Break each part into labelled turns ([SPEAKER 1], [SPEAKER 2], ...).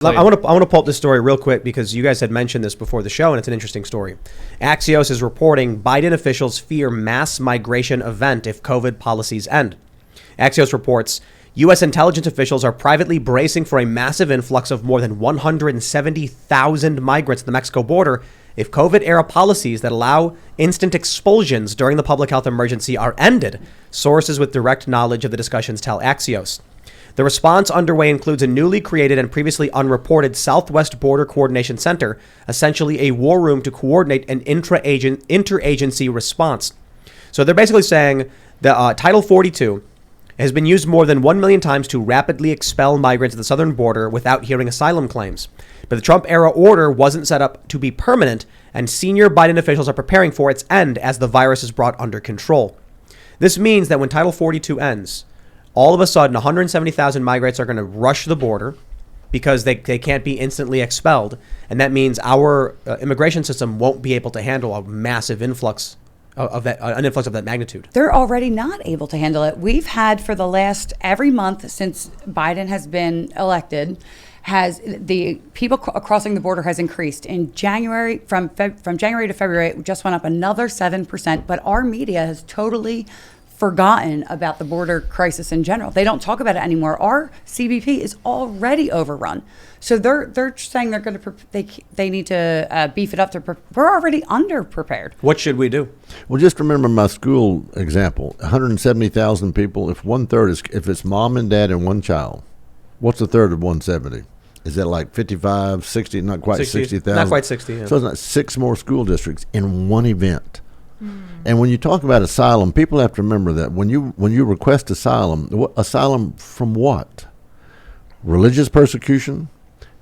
[SPEAKER 1] I want to pull up this story real quick because you guys had mentioned this before the show, and it's an interesting story. Axios is reporting Biden officials fear mass migration event if COVID policies end. Axios reports U.S. intelligence officials are privately bracing for a massive influx of more than 170,000 migrants at the Mexico border if COVID-era policies that allow instant expulsions during the public health emergency are ended, sources with direct knowledge of the discussions tell Axios. The response underway includes a newly created and previously unreported Southwest Border Coordination Center, essentially a war room to coordinate an interagency response. So they're basically saying that Title 42 has been used more than 1 million times to rapidly expel migrants at the southern border without hearing asylum claims. But the Trump-era order wasn't set up to be permanent, and senior Biden officials are preparing for its end as the virus is brought under control. This means that when Title 42 ends, all of a sudden, 170,000 migrants are going to rush the border because they can't be instantly expelled. And that means our immigration system won't be able to handle a massive influx of that magnitude.
[SPEAKER 2] They're already not able to handle it. We've had for the last every month since Biden has been elected, has the people crossing the border has increased. In January, from January to February, it just went up another 7%. But our media has totally forgotten about the border crisis in general. They don't talk about it anymore. Our CBP is already overrun. So they're saying they're going to they need to beef it up. We're already underprepared.
[SPEAKER 1] What should we do?
[SPEAKER 3] Well, just remember my school example. 170,000 people. If 1/3 if it's mom and dad and one child, what's a third of 170? Is that like 55, 60? Not quite 60,000.
[SPEAKER 1] Not quite 60. Yeah.
[SPEAKER 3] So it's not 6 more school districts in one event. And when you talk about asylum, people have to remember that when you request asylum from what? Religious persecution,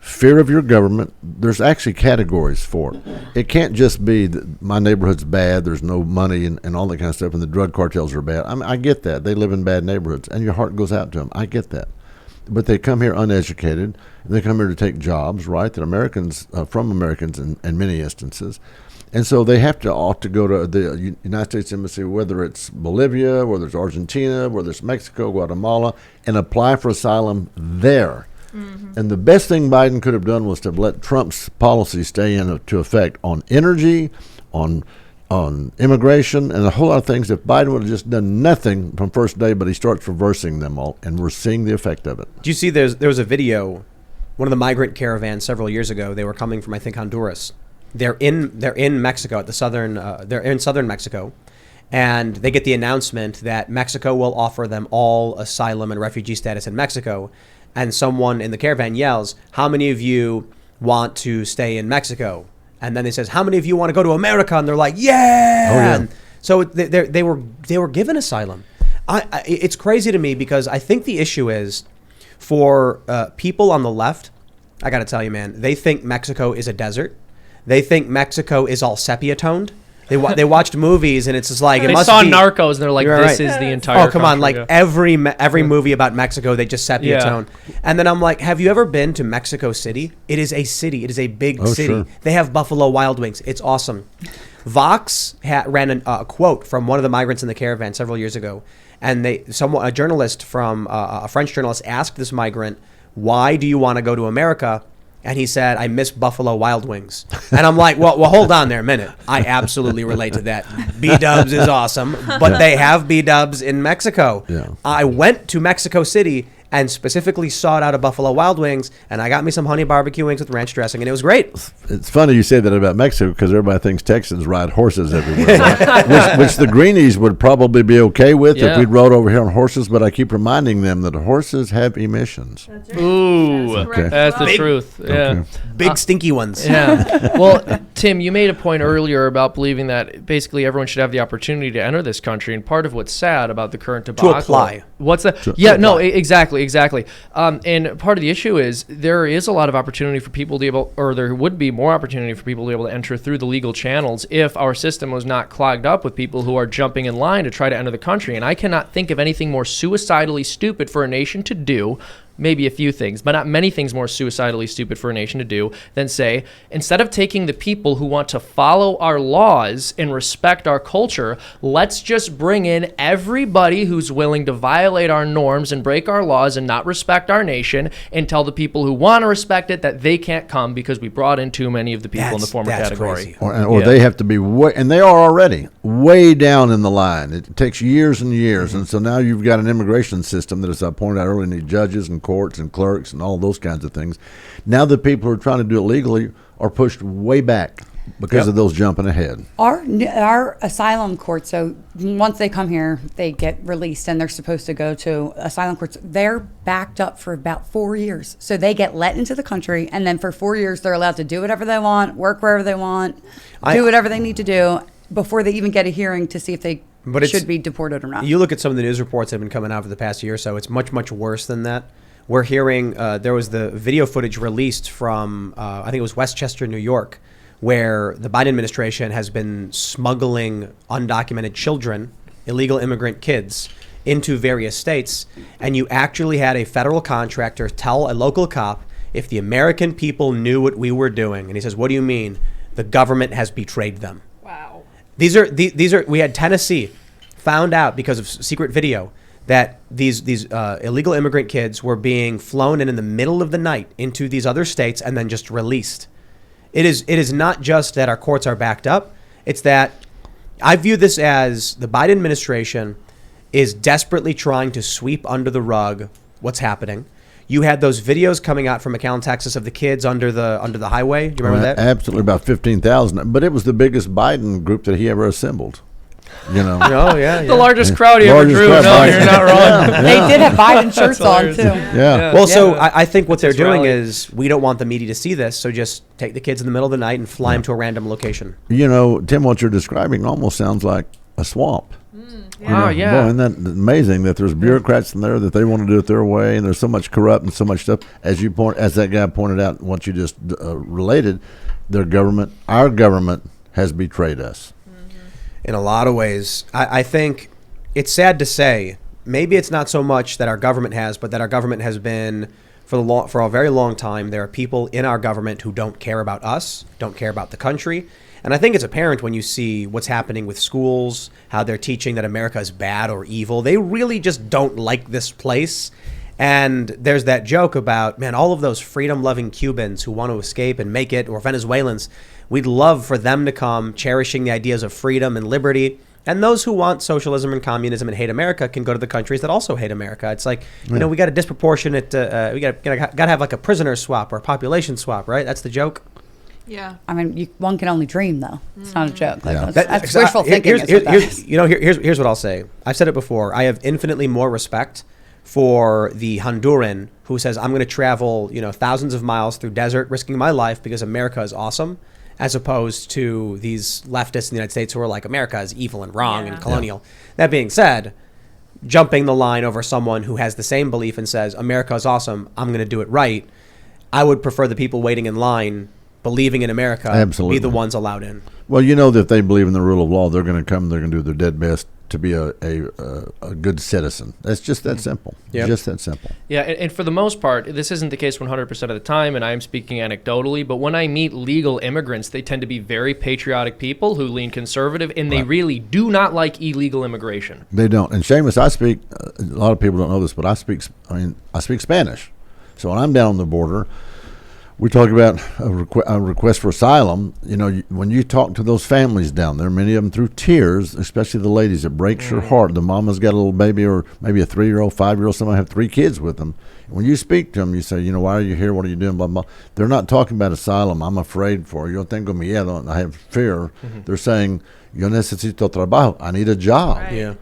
[SPEAKER 3] fear of your government. There's actually categories for it. It can't just be that my neighborhood's bad, there's no money and all that kind of stuff, and the drug cartels are bad. I mean, I get that. They live in bad neighborhoods, and your heart goes out to them. I get that. But they come here uneducated, and they come here to take jobs, right? That Americans, from Americans in many instances. And so they ought to go to the United States Embassy, whether it's Bolivia, whether it's Argentina, whether it's Mexico, Guatemala, and apply for asylum there. Mm-hmm. And the best thing Biden could have done was to let Trump's policy stay into effect on energy, on immigration, and a whole lot of things. If Biden would have just done nothing from first day, but he starts reversing them all, and we're seeing the effect of it.
[SPEAKER 1] Do you see there was a video, one of the Migrant Caravan several years ago, they were coming from, I think, Honduras. They're in Mexico at the southern. They're in southern Mexico, and they get the announcement that Mexico will offer them all asylum and refugee status in Mexico. And someone in the caravan yells, "How many of you want to stay in Mexico?" And then they says, "How many of you want to go to America?" And they're like, "Yeah!"
[SPEAKER 3] Oh, yeah.
[SPEAKER 1] And so they were given asylum. It's crazy to me because I think the issue is for people on the left. I got to tell you, man, they think Mexico is a desert. They think Mexico is all sepia toned. They watched movies and it's just like it
[SPEAKER 4] they
[SPEAKER 1] must
[SPEAKER 4] saw
[SPEAKER 1] be
[SPEAKER 4] Narcos and they're like, this is the entire.
[SPEAKER 1] Oh come on! Like
[SPEAKER 4] yeah.
[SPEAKER 1] every movie about Mexico, they just sepia tone. And then I'm like, have you ever been to Mexico City? It is a city. It is a big city.
[SPEAKER 3] Sure.
[SPEAKER 1] They have Buffalo Wild Wings. It's awesome. Vox ran a quote from one of the migrants in the caravan several years ago, and a journalist from a French journalist asked this migrant, "Why do you want to go to America?" And he said, "I miss Buffalo Wild Wings." And I'm like, well, hold on there a minute. I absolutely relate to that. B-dubs is awesome, but they have B-dubs in Mexico.
[SPEAKER 3] Yeah.
[SPEAKER 1] I went to Mexico City and specifically sought out a Buffalo Wild Wings, and I got me some honey barbecue wings with ranch dressing, and it was great.
[SPEAKER 3] It's funny you say that about Mexico because everybody thinks Texans ride horses everywhere, right? which the Greenies would probably be okay with if we'd rode over here on horses, but I keep reminding them that horses have emissions.
[SPEAKER 4] That's right. Ooh, that's the truth. Yeah.
[SPEAKER 3] Okay.
[SPEAKER 1] Big stinky ones.
[SPEAKER 4] Yeah. Well, Tim, you made a point earlier about believing that basically everyone should have the opportunity to enter this country, and part of what's sad about the current debacle.
[SPEAKER 1] To apply.
[SPEAKER 4] What's that? Exactly. And part of the issue is there is a lot of opportunity for people to be able, or there would be more opportunity for people to be able to enter through the legal channels if our system was not clogged up with people who are jumping in line to try to enter the country. And I cannot think of anything more suicidally stupid for a nation to do maybe a few things, but not many things more suicidally stupid for a nation to do than say, instead of taking the people who want to follow our laws and respect our culture, let's just bring in everybody who's willing to violate our norms and break our laws and not respect our nation, and tell the people who want to respect it that they can't come because we brought in too many of the people in the former category.
[SPEAKER 1] Crazy.
[SPEAKER 3] Or they have to be way, and they are already way down in the line. It takes years and years, and so now you've got an immigration system that, as I pointed out earlier, need judges and courts and clerks and all those kinds of things. Now the people who are trying to do it legally are pushed way back because of those jumping ahead.
[SPEAKER 2] Our asylum courts, so once they come here, they get released and they're supposed to go to asylum courts. They're backed up for about 4 years. So they get let into the country, and then for 4 years, they're allowed to do whatever they want, work wherever they want, do whatever they need to do before they even get a hearing to see if they should be deported or not.
[SPEAKER 1] You look at some of the news reports that have been coming out for the past year or so, it's much, much worse than that. We're hearing, there was the video footage released from, I think it was Westchester, New York, where the Biden administration has been smuggling undocumented children, illegal immigrant kids, into various states. And you actually had a federal contractor tell a local cop, if the American people knew what we were doing, and he says, what do you mean? The government has betrayed them.
[SPEAKER 2] Wow.
[SPEAKER 1] These are, we had Tennessee found out because of secret video that these illegal immigrant kids were being flown in the middle of the night into these other states and then just released. It is not just that our courts are backed up. It's that I view this as the Biden administration is desperately trying to sweep under the rug what's happening. You had those videos coming out from McAllen, Texas, of the kids under the highway. Do you remember that?
[SPEAKER 3] Absolutely, about 15,000. But it was the biggest Biden group that he ever assembled. You know.
[SPEAKER 1] Oh yeah,
[SPEAKER 4] The largest crowd he ever drew. No, you're not wrong.
[SPEAKER 2] They did have Biden shirts on, too.
[SPEAKER 3] Yeah.
[SPEAKER 1] Well, so I think what they're doing
[SPEAKER 4] rally.
[SPEAKER 1] is we don't want the media to see this, so just take the kids in the middle of the night and fly them to a random location.
[SPEAKER 3] You know, Tim, what you're describing almost sounds like a swamp.
[SPEAKER 4] Oh, yeah.
[SPEAKER 3] Boy, isn't that amazing that there's bureaucrats in there that they want to do it their way, and there's so much corrupt and so much stuff. As that guy pointed out, what you just related, our government has betrayed us.
[SPEAKER 1] In a lot of ways, I think it's sad to say, maybe it's not so much that our government has, but that our government has been for a very long time. There are people in our government who don't care about us, don't care about the country. And I think it's apparent when you see what's happening with schools, how they're teaching that America is bad or evil. They really just don't like this place. And there's that joke about, man, all of those freedom-loving Cubans who want to escape and make it, or Venezuelans, we'd love for them to come, cherishing the ideas of freedom and liberty. And those who want socialism and communism and hate America can go to the countries that also hate America. It's like, you know, we got a disproportionate, we got to have like a prisoner swap or a population swap, right? That's the joke.
[SPEAKER 5] Yeah.
[SPEAKER 2] I mean, one can only dream, though. It's not a joke. Like,
[SPEAKER 3] Yeah.
[SPEAKER 2] that's wishful thinking.
[SPEAKER 1] Here's what I'll say. I've said it before. I have infinitely more respect for the Honduran who says, I'm going to travel, thousands of miles through desert, risking my life because America is awesome, as opposed to these leftists in the United States who are like, America is evil and wrong and colonial. That being said, jumping the line over someone who has the same belief and says, America is awesome, I'm going to do it right, I would prefer the people waiting in line believing in America be the ones allowed in.
[SPEAKER 3] Well, you know that if they believe in the rule of law, they're going to come, they're going to do their dead best to be a good citizen. That's just that simple.
[SPEAKER 1] Yep.
[SPEAKER 3] Just that simple.
[SPEAKER 4] Yeah, and for the most part, this isn't the case 100% of the time, and I'm speaking anecdotally, but when I meet legal immigrants, they tend to be very patriotic people who lean conservative, and they really do not like illegal immigration.
[SPEAKER 3] They don't. And Seamus, I speak, a lot of people don't know this, but I speak Spanish. So when I'm down on the border, we talk about a request for asylum. When you talk to those families down there, many of them through tears, especially the ladies, it breaks your heart. The mama's got a little baby, or maybe a 3-year-old, 5-year-old, someone have 3 kids with them. When you speak to them, you say, why are you here? What are you doing? Blah, blah. They're not talking about asylum. I'm afraid for you. Tengo miedo. I have fear. They're saying, yo necesito trabajo. I need a job.
[SPEAKER 5] Right.
[SPEAKER 1] Yeah.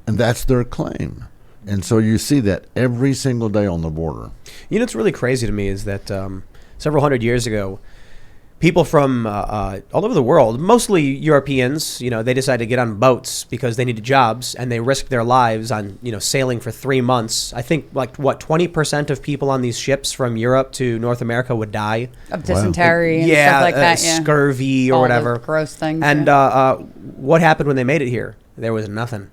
[SPEAKER 3] And that's their claim. And so you see that every single day on the border.
[SPEAKER 1] What's really crazy to me is that several hundred years ago, people from all over the world, mostly Europeans, they decided to get on boats because they needed jobs, and they risked their lives on, sailing for 3 months. I think 20% of people on these ships from Europe to North America would die
[SPEAKER 2] Of dysentery and stuff like that. Yeah.
[SPEAKER 1] Scurvy or
[SPEAKER 2] All
[SPEAKER 1] whatever.
[SPEAKER 2] those gross things.
[SPEAKER 1] And what happened when they made it here? There was nothing.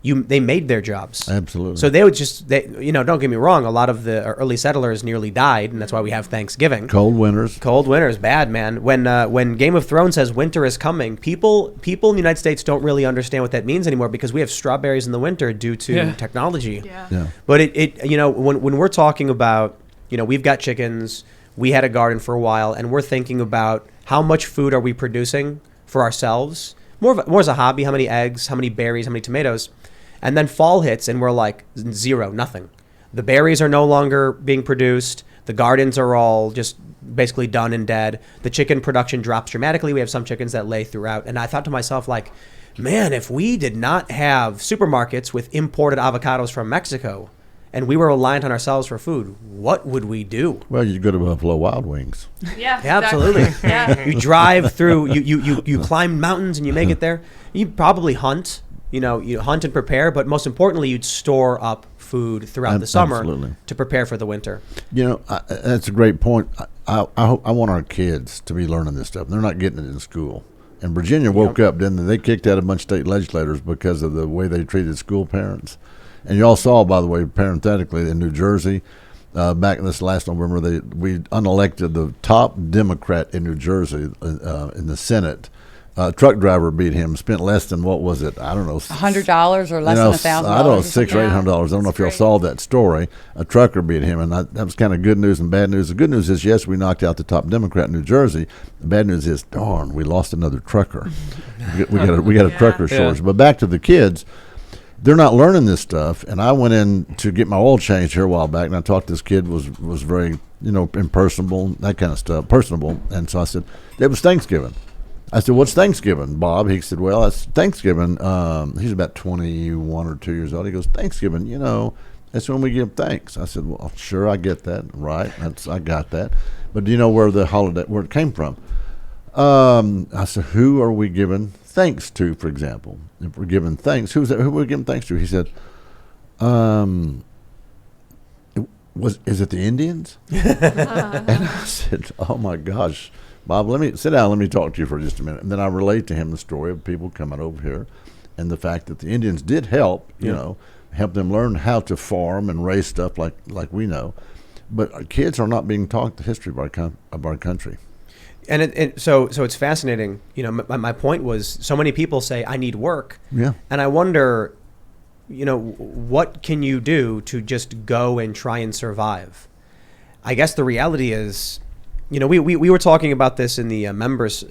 [SPEAKER 1] they made their jobs.
[SPEAKER 3] Absolutely.
[SPEAKER 1] So they would don't get me wrong, a lot of the early settlers nearly died, and that's why we have Thanksgiving.
[SPEAKER 3] Cold winters.
[SPEAKER 1] Cold winters, bad, man. When Game of Thrones says winter is coming, people in the United States don't really understand what that means anymore, because we have strawberries in the winter due to technology.
[SPEAKER 5] Yeah.
[SPEAKER 1] But when we're talking about, we've got chickens, we had a garden for a while, and we're thinking about how much food are we producing for ourselves, more as a hobby, how many eggs, how many berries, how many tomatoes. And then fall hits and we're like zero, nothing. The berries are no longer being produced. The gardens are all just basically done and dead. The chicken production drops dramatically. We have some chickens that lay throughout. And I thought to myself, like, man, if we did not have supermarkets with imported avocados from Mexico and we were reliant on ourselves for food, what would we do?
[SPEAKER 3] Well, you go to Buffalo Wild Wings.
[SPEAKER 5] Yeah,
[SPEAKER 1] absolutely.
[SPEAKER 5] Yeah.
[SPEAKER 1] You drive through, you climb mountains and you make it there. You probably hunt. You hunt and prepare, but most importantly, you'd store up food throughout the summer
[SPEAKER 3] Absolutely.
[SPEAKER 1] to prepare for the winter.
[SPEAKER 3] That's a great point. I want our kids to be learning this stuff. They're not getting it in school. And Virginia woke up, didn't they? They kicked out a bunch of state legislators because of the way they treated school parents. And you all saw, by the way, parenthetically, in New Jersey, back in this last November, we unelected the top Democrat in New Jersey in the Senate. Truck driver beat him, spent less than, what was it? I don't know.
[SPEAKER 2] $100 or less than $1,000.
[SPEAKER 3] I don't know, $600 or $800. I don't know if y'all saw that story. A trucker beat him, and that was kind of good news and bad news. The good news is, yes, we knocked out the top Democrat in New Jersey. The bad news is, darn, we lost another trucker. we got a trucker shortage. But back to the kids, they're not learning this stuff. And I went in to get my oil changed here a while back, and I talked to this kid, was very, impersonable, that kind of stuff, personable. And so I said, it was Thanksgiving. I said, what's Thanksgiving, Bob? He said, well, that's Thanksgiving. He's about 21 or 2 years old. He goes, Thanksgiving, that's when we give thanks. I said, well, sure, I get that. Right. I got that. But do you know where it came from? I said, who are we giving thanks to, for example? If we're giving thanks, who are we giving thanks to? He said, is it the Indians? And I said, oh, my gosh. Bob, let me sit down. Let me talk to you for just a minute. And then I relate to him the story of people coming over here and the fact that the Indians did help, help them learn how to farm and raise stuff like we know. But our kids are not being taught the history of our country.
[SPEAKER 1] And so it's fascinating. My point was, so many people say, I need work.
[SPEAKER 3] Yeah.
[SPEAKER 1] And I wonder, what can you do to just go and try and survive? I guess the reality is, we were talking about this in the members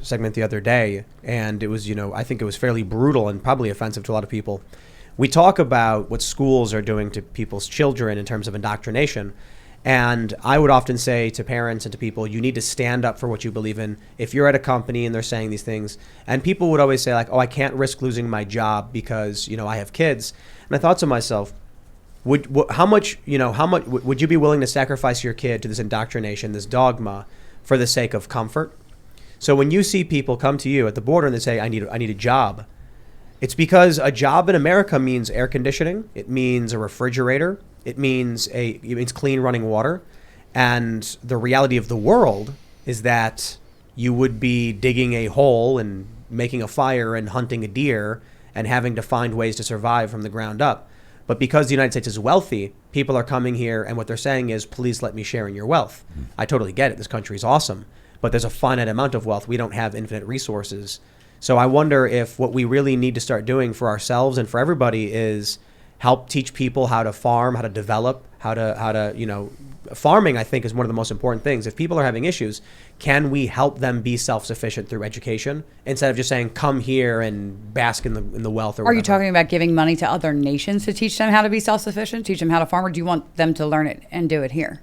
[SPEAKER 1] segment the other day, and it was, I think it was fairly brutal and probably offensive to a lot of people. We talk about what schools are doing to people's children in terms of indoctrination, and I would often say to parents and to people, you need to stand up for what you believe in. If you're at a company and they're saying these things, and people would always say like, oh, I can't risk losing my job because, I have kids. And I thought to myself, how much would you be willing to sacrifice your kid to this indoctrination, this dogma, for the sake of comfort? So when you see people come to you at the border and they say, I need a job, it's because a job in America means air conditioning, it means a refrigerator, it means clean running water, and the reality of the world is that you would be digging a hole and making a fire and hunting a deer and having to find ways to survive from the ground up. But because the United States is wealthy, people are coming here and what they're saying is, please let me share in your wealth. I totally get it. This country is awesome. But there's a finite amount of wealth. We don't have infinite resources. So I wonder if what we really need to start doing for ourselves and for everybody is help teach people how to farm, how to develop, how to farming, I think, is one of the most important things. If people are having issues, can we help them be self-sufficient through education instead of just saying, come here and bask in the wealth or whatever?
[SPEAKER 2] Are you talking about giving money to other nations to teach them how to be self-sufficient, teach them how to farm, or do you want them to learn it and do it here?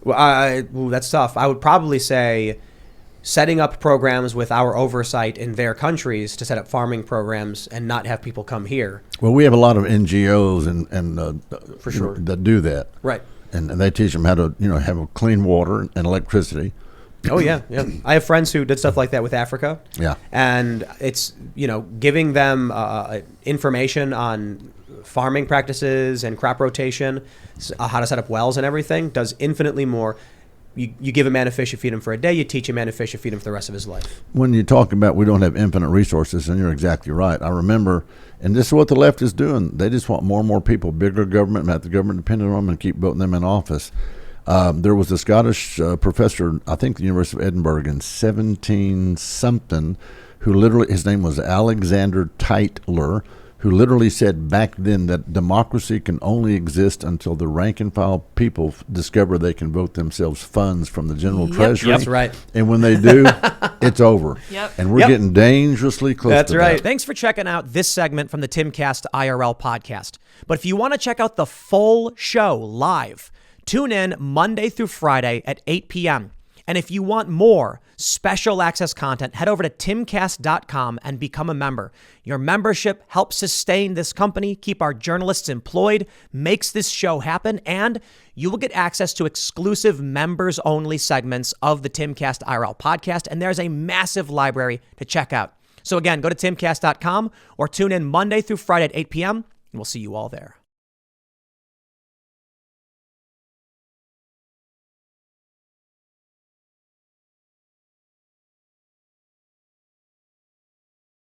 [SPEAKER 1] Well, that's tough. I would probably say setting up programs with our oversight in their countries to set up farming programs and not have people come here.
[SPEAKER 3] Well, we have a lot of NGOs and
[SPEAKER 1] For sure.
[SPEAKER 3] that do that.
[SPEAKER 1] Right.
[SPEAKER 3] And they teach them how to, have a clean water and electricity.
[SPEAKER 1] Oh, yeah. I have friends who did stuff like that with Africa.
[SPEAKER 3] Yeah.
[SPEAKER 1] And it's, giving them information on farming practices and crop rotation, how to set up wells and everything does infinitely more. You give a man a fish, you feed him for a day. You teach a man a fish, you feed him for the rest of his life.
[SPEAKER 3] When you talk about we don't have infinite resources, and you're exactly right. I remember, and this is what the left is doing. They just want more and more people, bigger government, and have the government dependent on them and keep voting them in office. There was a Scottish professor, I think the University of Edinburgh in 17-something, who literally, his name was Alexander Tytler, who literally said back then that democracy can only exist until the rank and file people discover they can vote themselves funds from the general treasury.
[SPEAKER 1] That's right.
[SPEAKER 3] And when they do, it's over.
[SPEAKER 5] Yep.
[SPEAKER 3] And we're getting dangerously close
[SPEAKER 1] That's
[SPEAKER 3] to
[SPEAKER 1] right.
[SPEAKER 3] that.
[SPEAKER 1] Thanks for checking out this segment from the Timcast IRL podcast. But if you want to check out the full show live, tune in Monday through Friday at 8 p.m. And if you want more special access content, head over to timcast.com and become a member. Your membership helps sustain this company, keep our journalists employed, makes this show happen, and you will get access to exclusive members-only segments of the Timcast IRL podcast, and there's a massive library to check out. So again, go to timcast.com or tune in Monday through Friday at 8 p.m., and we'll see you all there.